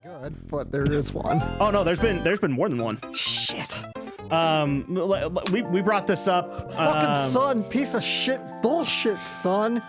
Good, but there is one. Oh no, there's been more than one. Shit. We brought this up. Fucking son, piece of shit, bullshit, son.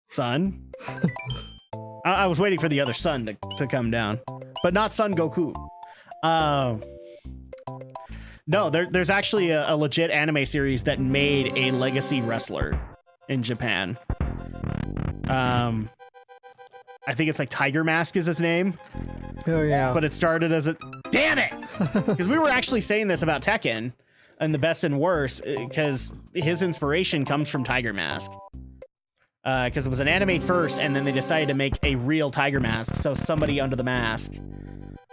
Son. I was waiting for the other sun to come down, but not Son Goku. No, there's actually a legit anime series that made a legacy wrestler in Japan. I think it's like Tiger Mask is his name. Oh yeah. But it started as a damn it, because we were actually saying this about Tekken and the best and worst, because his inspiration comes from Tiger Mask. Because it was an anime first, and then they decided to make a real Tiger Mask, so somebody under the mask,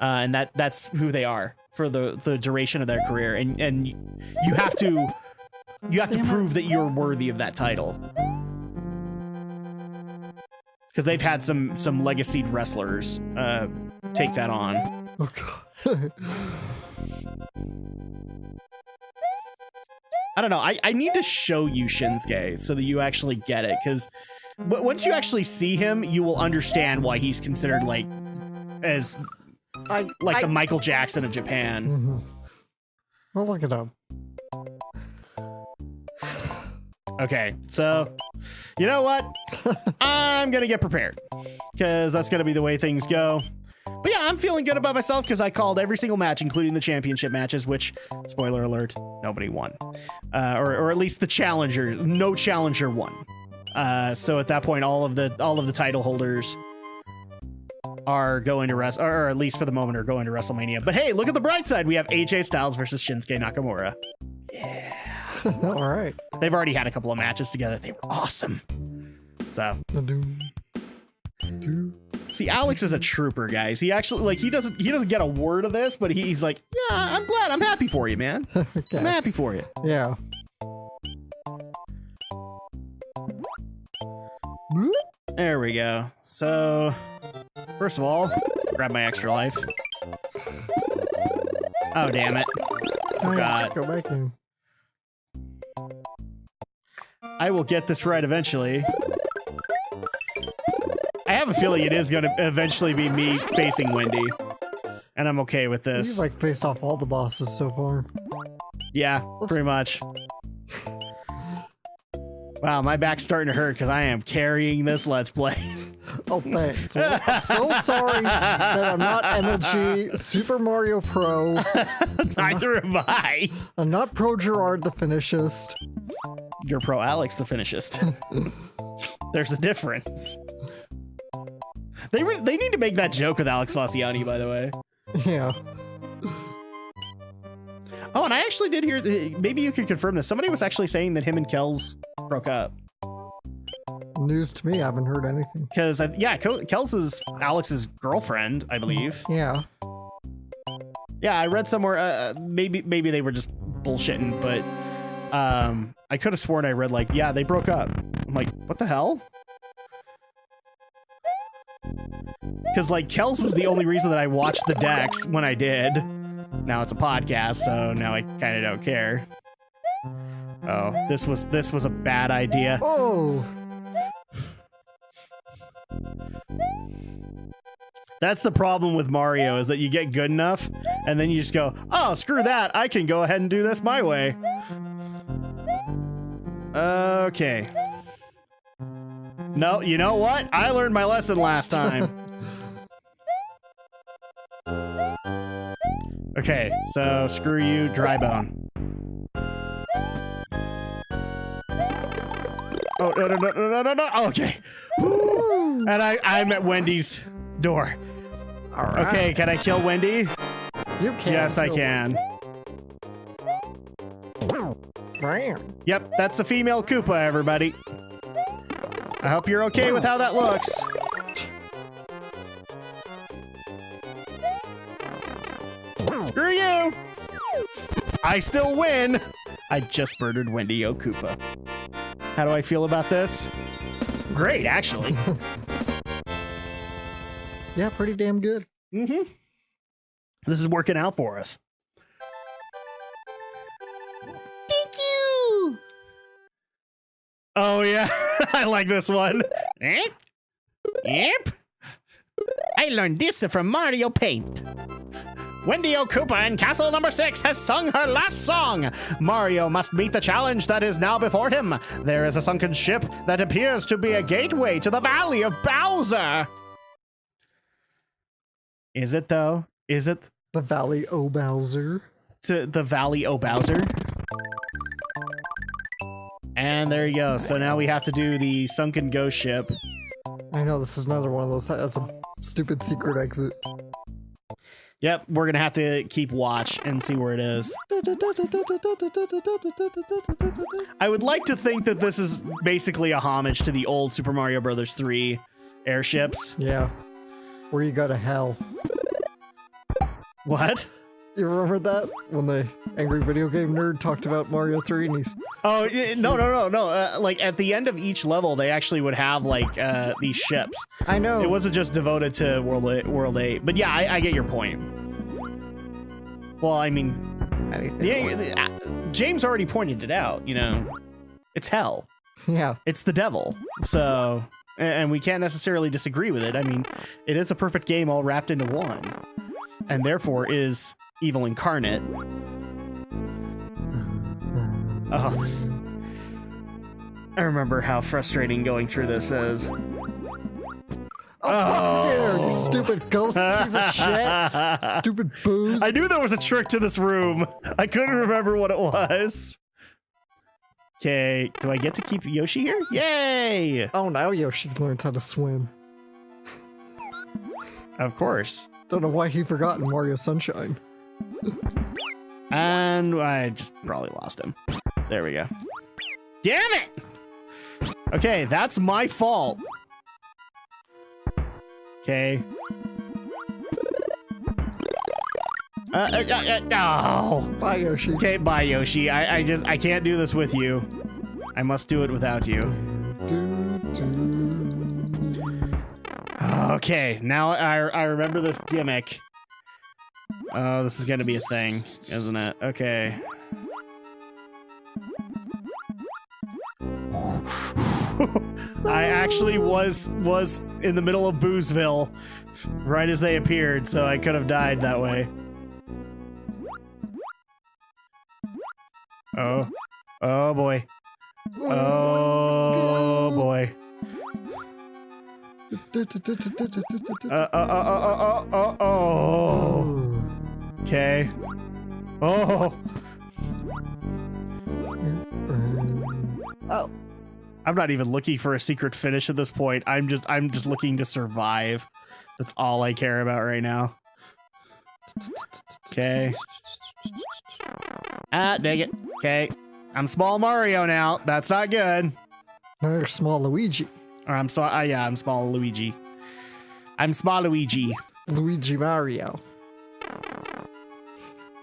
and that's who they are for the duration of their career, and you have to prove that you're worthy of that title, because they've had some legacied wrestlers take that on. Oh god. I don't know. I need to show you Shinsuke so that you actually get it, because once you actually see him, you will understand why he's considered like the Michael Jackson of Japan. Mm-hmm. Well, look at him. Okay, so you know what? I'm gonna get prepared, because that's gonna be the way things go. But yeah, I'm feeling good about myself because I called every single match, including the championship matches, which, spoiler alert, nobody won. Or at least the challenger, no challenger won. So at that point, all of the title holders are going to or at least for the moment, are going to WrestleMania. But hey, look at the bright side. We have AJ Styles versus Shinsuke Nakamura. Yeah. All right. They've already had a couple of matches together. They were awesome. So. See, Alex is a trooper, guys. He actually, like, he doesn't get a word of this, but he's like, yeah, I'm happy for you, man. Okay. I'm happy for you. Yeah. There we go. So, first of all, grab my extra life. Oh, damn it. Oh, God. let's go back in. I will get this right eventually. I have a feeling it is going to eventually be me facing Wendy, and I'm okay with this. You've like faced off all the bosses so far. Yeah, pretty much. Wow, my back's starting to hurt because I am carrying this Let's Play. Oh, thanks. Well, I'm so sorry that I'm not MLG Super Mario Pro. Neither am I. I'm not Pro Gerard the Finishist. You're Pro Alex the Finishist. There's a difference. They need to make that joke with Alex Fossiani, by the way. Yeah. Oh, and I actually did hear, maybe you can confirm this. Somebody was actually saying that him and Kels broke up. News to me, I haven't heard anything. Because, yeah, Kels is Alex's girlfriend, I believe. Yeah. Yeah, I read somewhere, maybe they were just bullshitting, but I could have sworn I read, like, yeah, they broke up. I'm like, what the hell? Because, like, Kels was the only reason that I watched the decks when I did. Now it's a podcast, so now I kind of don't care. Oh, this was a bad idea. Oh! That's the problem with Mario, is that you get good enough, and then you just go, oh, screw that, I can go ahead and do this my way. Okay. No, you know what? I learned my lesson last time. Okay, so screw you, dry bone. Oh, no. Okay. Woo. And I'm at Wendy's door. All right. Okay, can I kill Wendy? You can. Yes, I can. Yep, that's a female Koopa, everybody. I hope you're okay with how that looks. Screw you! I still win! I just murdered Wendy O. Koopa. How do I feel about this? Great, actually. Yeah, pretty damn good. Mm-hmm. This is working out for us. Thank you! Oh, yeah. I like this one. Yep. I learned this from Mario Paint. Wendy O'Koopa in Castle Number 6 has sung her last song. Mario must meet the challenge that is now before him. There is a sunken ship that appears to be a gateway to the Valley of Bowser. Is it, though? Is it? The Valley O Bowser. To the Valley O Bowser? And there you go. So now we have to do the sunken ghost ship. I know, this is another one of those that has a stupid secret exit. Yep, we're gonna have to keep watch and see where it is. I would like to think that this is basically a homage to the old Super Mario Bros. 3 airships. Yeah. Where you go to hell. What? You remember that? When the angry video game nerd talked about Mario 3 and he's... Oh, no. Like, at the end of each level, they actually would have, like, these ships. I know. It wasn't just devoted to World 8. But yeah, I get your point. Well, I mean... James already pointed it out, you know. It's hell. Yeah. It's the devil. So... And we can't necessarily disagree with it. I mean, it is a perfect game all wrapped into one. And therefore is... evil incarnate. Oh, this... I remember how frustrating going through this is. Oh, you stupid ghost piece of shit. Stupid booze. I knew there was a trick to this room. I couldn't remember what it was. Okay, do I get to keep Yoshi here? Yay! Oh, now Yoshi learns how to swim. Of course. Don't know why he forgot in Mario Sunshine. And I just probably lost him. There we go. Damn it! Okay, that's my fault. Okay. Oh. Bye, Yoshi. Okay, bye, Yoshi. I can't do this with you. I must do it without you. Okay, now I remember this gimmick. Oh, this is gonna be a thing, isn't it? Okay. I actually was in the middle of Boozeville right as they appeared, so I could have died that way. Oh. Oh boy. Oh boy. Oh. Okay. Oh. Oh. I'm not even looking for a secret finish at this point. I'm just looking to survive. That's all I care about right now. Okay. Ah, dang it. Okay. I'm small Mario now. That's not good. Now you're small Luigi. Or I'm yeah, I'm small Luigi. I'm small Luigi. Luigi Mario.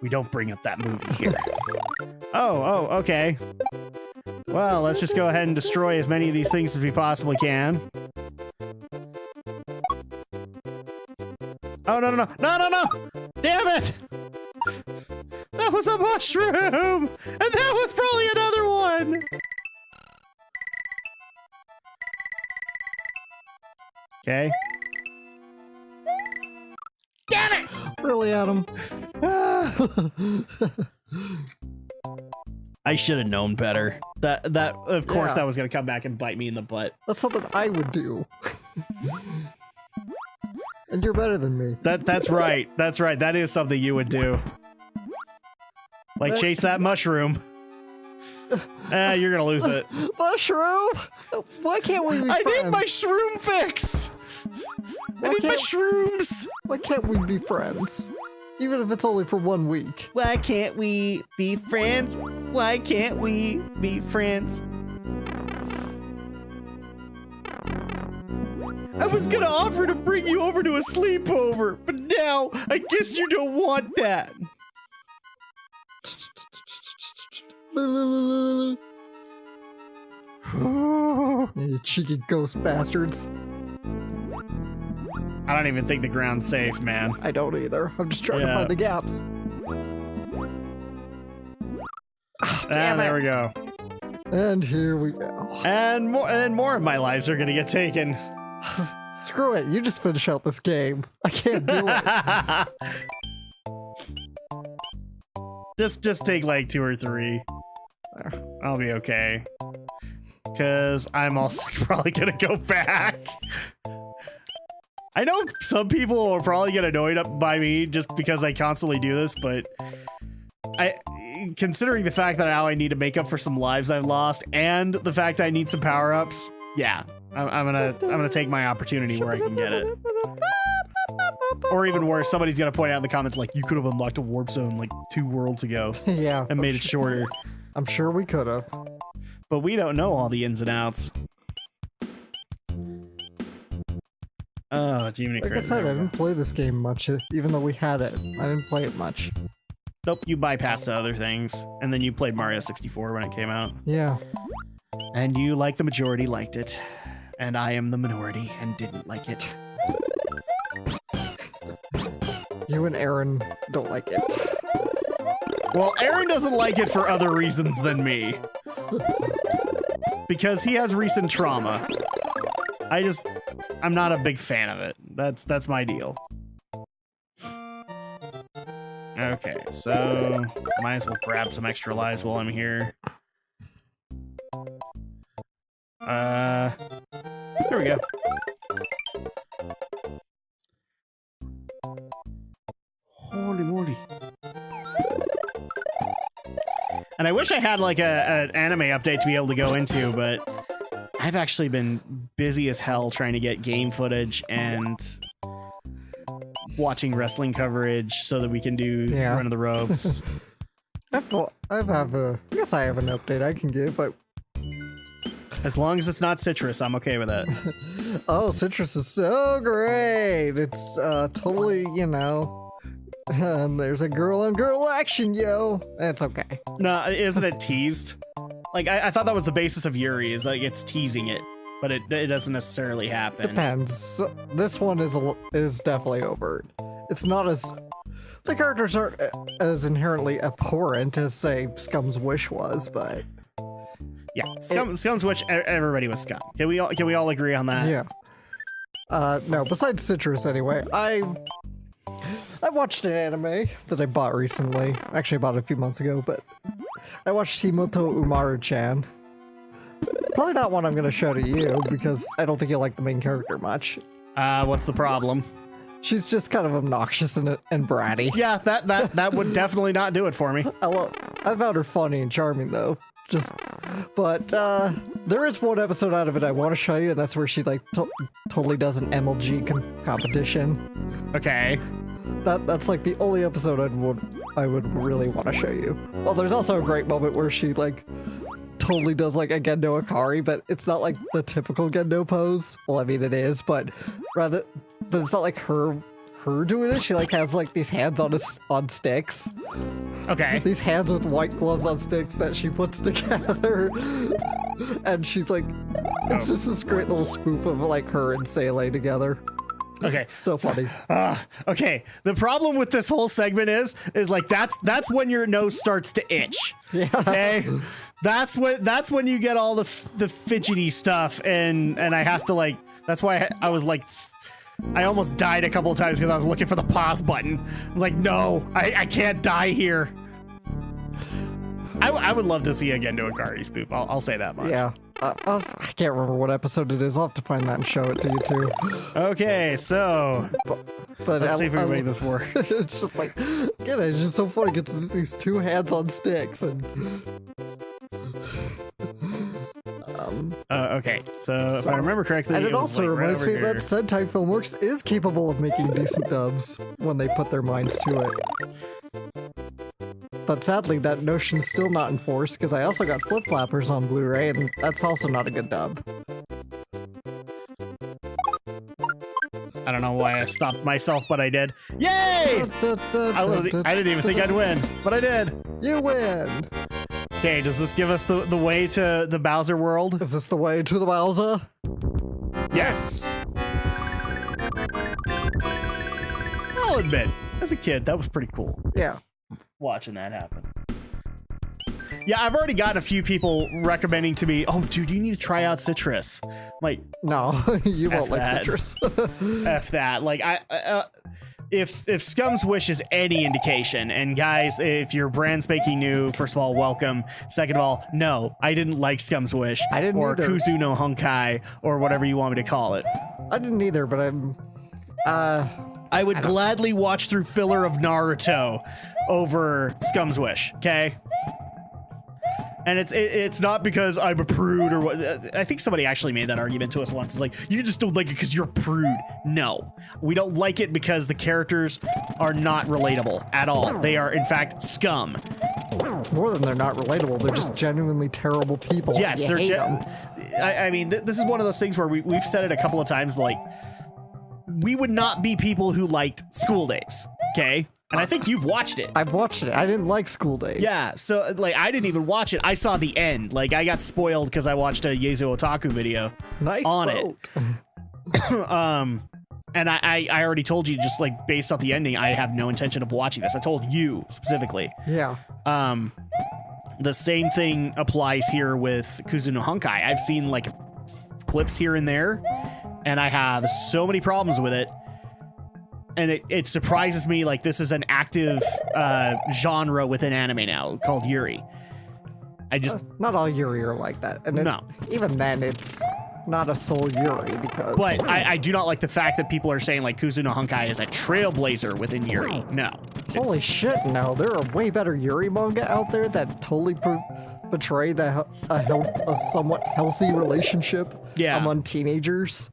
We don't bring up that movie here. Oh, okay. Well, let's just go ahead and destroy as many of these things as we possibly can. Oh, no. Damn it! That was a mushroom! And that was probably another one! Okay. Damn it! Really, Adam? I should have known better. That of course that was gonna come back and bite me in the butt. That's something I would do. And you're better than me. That's right. That's right. That is something you would do. Like chase that mushroom. You're gonna lose it. Mushroom? Why can't we be friends? I need my shroom fix! I need my shrooms! Why can't we be friends? Even if it's only for 1 week. Why can't we be friends? Why can't we be friends? I was gonna offer to bring you over to a sleepover, but now I guess you don't want that. You cheeky ghost bastards. I don't even think the ground's safe, man. I don't either. I'm just trying to find the gaps. There we go. And here we go. And more of my lives are gonna get taken. Screw it. You just finish out this game. I can't do it. Just take like 2 or 3. I'll be okay. Because I'm also probably gonna go back. I know some people are probably get annoyed by me just because I constantly do this, but considering the fact that now I need to make up for some lives I've lost and the fact I need some power-ups, yeah, I'm gonna take my opportunity where I can get it. Or even worse, somebody's gonna point out in the comments like, you could have unlocked a warp zone like 2 worlds ago. Yeah. And made it shorter. I'm sure we could have. But we don't know all the ins and outs. Oh, Jiminy Like I said, I didn't play this game much, even though we had it. I didn't play it much. Nope, you bypassed other things. And then you played Mario 64 when it came out. Yeah. And you, like the majority, liked it. And I am the minority and didn't like it. You and Aaron don't like it. Well, Aaron doesn't like it for other reasons than me. Because he has recent trauma. I'm not a big fan of it. That's my deal. Okay, so might as well grab some extra lives while I'm here. There we go. Holy moly. And I wish I had like an anime update to be able to go into, but I've actually been busy as hell trying to get game footage and watching wrestling coverage so that we can do Run of the Ropes. I guess I have an update I can give, but As long as it's not Citrus, I'm okay with that. oh, Citrus is so great. It's totally, you know, there's a girl on girl action, yo. That's okay. No, isn't it teased? Like, I thought that was the basis of Yuri, is like it's teasing it, but it doesn't necessarily happen. Depends. This one is definitely overt. It's not as... The characters aren't as inherently abhorrent as, say, Scum's Wish was, but... Yeah, Scum's Wish, everybody was Scum. Can we all agree on that? Yeah. No, besides Citrus anyway, I watched an anime that I bought recently. Actually, I bought it a few months ago, but I watched Himoto Umaru-chan. Probably not one I'm going to show to you, because I don't think you'll like the main character much. What's the problem? She's just kind of obnoxious and bratty. Yeah, that would definitely not do it for me. I found her funny and charming, though. But there is one episode out of it I want to show you, and that's where she like totally does an MLG competition. Okay. That's like the only episode I would really want to show you. Well, there's also a great moment where she like totally does like a Gendo Akari, but it's not like the typical Gendo pose. Well, I mean it is, but it's not like her doing it. She like has like these hands on sticks. Okay. These hands with white gloves on sticks that she puts together. And she's like, it's just this great little spoof of like her and Sele together. Okay. So funny. Okay. The problem with this whole segment is like that's when your nose starts to itch. Yeah. Okay. That's when you get all the fidgety stuff, and I have to like. That's why I was like. I almost died a couple of times because I was looking for the pause button. I'm like, no, I can't die here. I would love to see a Gendo Akari spoof. I'll say that much. Yeah. I can't remember what episode it is. I'll have to find that and show it to you too. Okay, so but let's see if we can make this work. It's just like, again, it's just so funny. It's these two hands on sticks and. Okay, so if I remember correctly, and it also like reminds me right that Sentai Filmworks is capable of making decent dubs when they put their minds to it. But sadly, that notion's still not enforced because I also got Flip Flappers on Blu-ray, and that's also not a good dub. I don't know why I stopped myself, but I did. Yay! I didn't even think I'd win, but I did. You win! Okay, does this give us the way to the Bowser world? Is this the way to the Bowser? Yes! I'll admit, as a kid, that was pretty cool. Yeah. Watching that happen. Yeah, I've already gotten a few people recommending to me, oh, dude, you need to try out Citrus. Like, No, you won't like that. Citrus. F that. Like, if Scum's Wish is any indication, and guys, if you're brand spanking new, first of all, welcome. Second of all, no, I didn't like Scum's Wish. I didn't or either. Kuzu no Honkai, or whatever you want me to call it. I didn't either, but I'm... I would gladly watch through filler of Naruto over Scum's Wish, okay? And it's not because I'm a prude or what. I think somebody actually made that argument to us once. It's like, you just don't like it because you're a prude. No, we don't like it because the characters are not relatable at all. They are, in fact, scum. It's more than they're not relatable. They're just genuinely terrible people. Yes, You hate they're. them. I mean, this is one of those things where we've said it a couple of times, like, we would not be people who liked School Days, okay? And I think you've watched it. I've watched it. I didn't like School Days. Yeah, so, like, I didn't even watch it. I saw the end. Like, I got spoiled because I watched a Yezu Otaku video Nice on vote. it. And I already told you, just, like, based off the ending, I have no intention of watching this. I told you, specifically. Yeah. The same thing applies here with Kuzu no Honkai. I've seen, like, clips here and there, and I have so many problems with it. And it surprises me, like, this is an active genre within anime now called Yuri. I just... Not all Yuri are like that. And No. Even then, it's not a soul Yuri because... But I do not like the fact that people are saying, like, Kuzu no Honkai is a trailblazer within Yuri. No. Holy shit, no. There are way better Yuri manga out there that totally portray a somewhat healthy relationship among teenagers.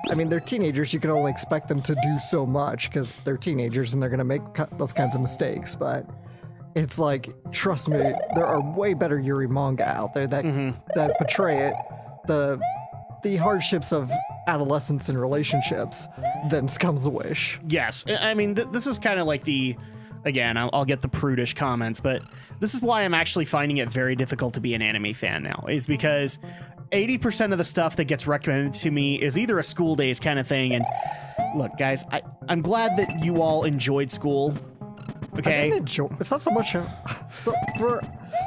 I mean, they're teenagers. You can only expect them to do so much because they're teenagers and they're going to make those kinds of mistakes. But it's like, trust me, there are way better Yuri manga out there that portray it, the hardships of adolescence and relationships than Scum's Wish. Yes. I mean, this is kind of like the... Again, I'll get the prudish comments, but this is why I'm actually finding it very difficult to be an anime fan now, is because 80% of the stuff that gets recommended to me is either a School Days kind of thing. And look, guys, I'm glad that you all enjoyed school. Okay. I didn't enjoy, it's not so much.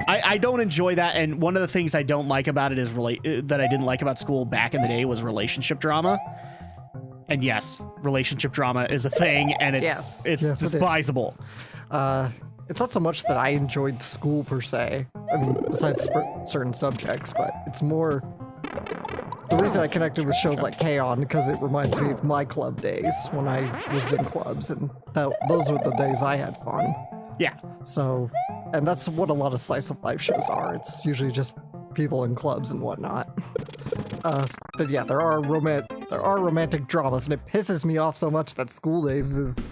I don't enjoy that. And one of the things I don't like about it is that I didn't like about school back in the day was relationship drama. And yes, relationship drama is a thing, and it's despisable. It's not so much that I enjoyed school per se. I mean, besides certain subjects, but it's more the reason I connected with shows like K-On! Because it reminds me of my club days when I was in clubs, and those were the days I had fun. Yeah. So, and that's what a lot of slice of life shows are. It's usually just people in clubs and whatnot. But yeah, there are romantic dramas, and it pisses me off so much that School Days is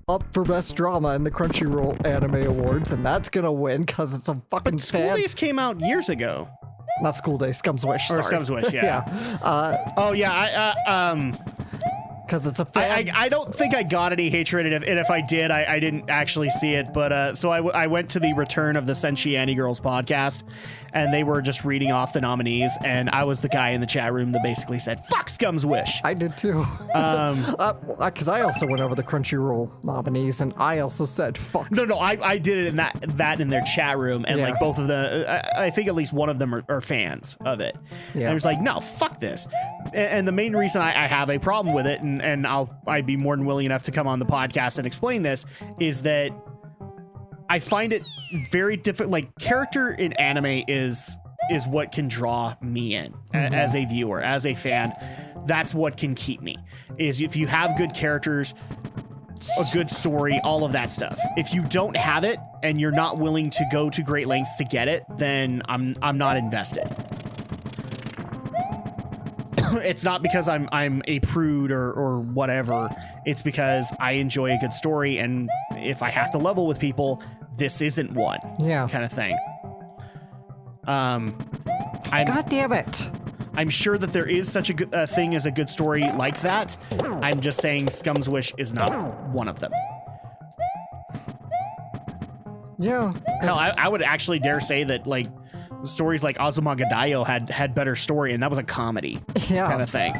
up for best drama in the Crunchyroll Anime Awards, and that's gonna win because it's a fucking School Days came out years ago. Not School Days, Scum's Wish. Or Sorry. Scum's Wish, yeah. Because it's a fan. I don't think I got any hatred, and if I did, I didn't actually see it. But so I went to the return of the Senshi Annie Girls podcast, and they were just reading off the nominees, and I was the guy in the chat room that basically said, fuck Scum's Wish. I did too. Because I also went over the Crunchyroll nominees, and I also said, fuck. No, I did it in that in their chat room, and like both of the, I think at least one of them are fans of it. Yeah. And it was like, no, fuck this. And the main reason I have a problem with it, and I'd be more than willing enough to come on the podcast and explain this, is that I find it very different. Like, character in anime is what can draw me in as a viewer, as a fan. That's what can keep me, is if you have good characters, a good story, all of that stuff. If you don't have it and you're not willing to go to great lengths to get it, then I'm not invested. It's not because I'm a prude or whatever. It's because I enjoy a good story, and if I have to level with people, this isn't one. Yeah. Kind of thing. God damn it. I'm sure that there is such a good thing as a good story like that. I'm just saying Scum's Wish is not one of them. Yeah. Hell, I would actually dare say that, like, stories like Azumanga Daioh had better story, and that was a comedy kind of thing.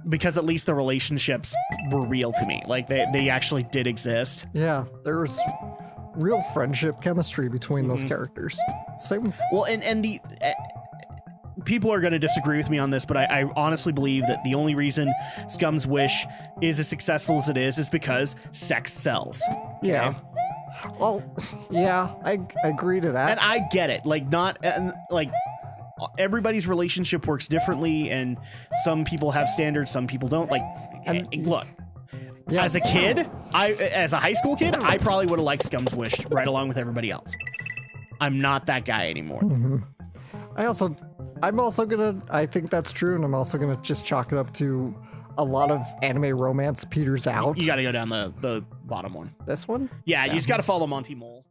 Because at least the relationships were real to me. Like, they actually did exist. Yeah, there was real friendship chemistry between those characters. Same. Well, and the people are going to disagree with me on this, but I honestly believe that the only reason Scum's Wish is as successful as it is because sex sells. Yeah. Well, yeah, I agree to that. And I get it. Like, not like everybody's relationship works differently, and some people have standards, some people don't. Like, and look. Yes. As a kid, as a high school kid, I probably would have liked Scum's Wish right along with everybody else. I'm not that guy anymore. I think that's true, and I'm also gonna just chalk it up to a lot of anime romance peters out. You got to go down the bottom one. This one? Yeah, you just got to follow Monty Mole.